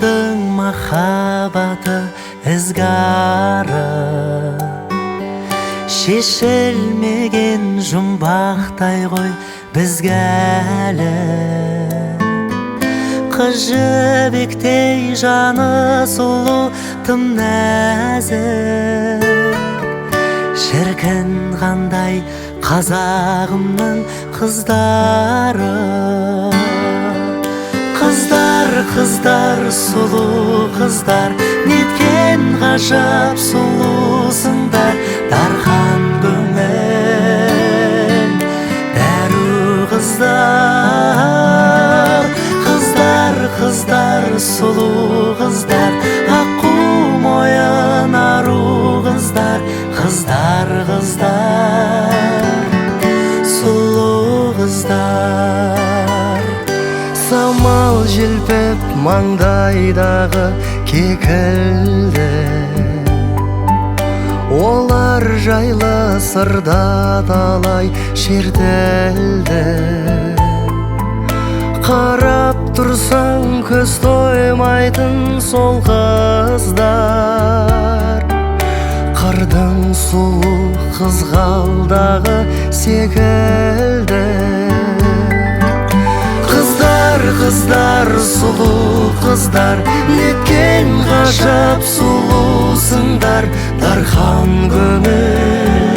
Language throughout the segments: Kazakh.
Кыздың махаббаты ызгары, шешілмеген жұмбақтай ғой бізге әлі. Қыз жібектей жаны сұлу, тым нәзік. Шіркін қандай қазағымның қыздары. Қыздар, сұлу қыздар, неткен ғажап сұлусыңдар. Дархан көңіл дәру қыздар. Қыздар, сұлу қыздар, аққу мойын ару қыздар. Қыздар, сұлу қыздар. Самал желпіп маңдайдағы кекілді, олар жайлы сырда талай шертілді. Қарап тұрсаң көз тоймайтын сол қыздар. Қардың сұлу қызғалдағы секілді. Қыздар, сұлу қыздар, неткен ғажап сұлусыңдар. Дархан көңіл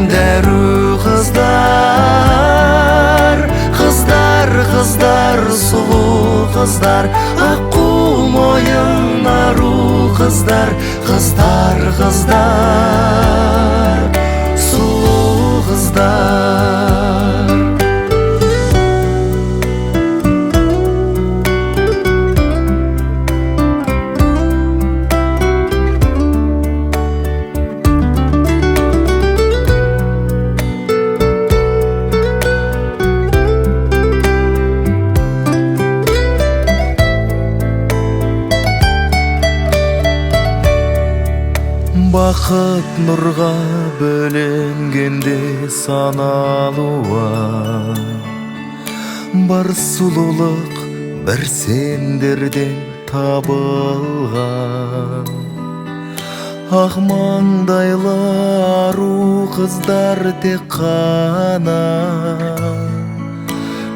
дәру қыздар. Қыздар, сұлу қыздар, аққу мойын ару қыздар. Қыздар, сұлу қыздар. Бақыт нұрға бөленгенде саналуа, бар сұлулық бір сендерден табылған. Ақ маңдайлы ару қыздар тек қана,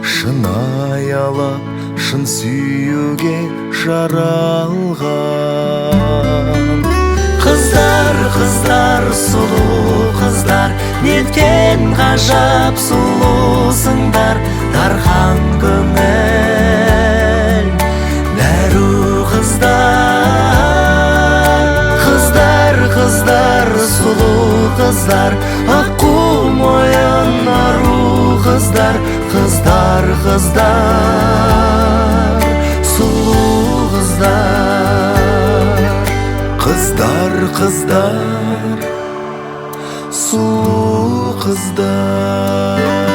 шын аялап, шын сүюге жаралған. Қыздар, сұлу қыздар, неткен ғажап сұлусыңдар. Дархан көңіл дәру қыздар. Қыздар, сұлу қыздар, аққу мойын ару қыздар. Қыздар, сұлу қыздар. Қыздар, сұлу қыздар.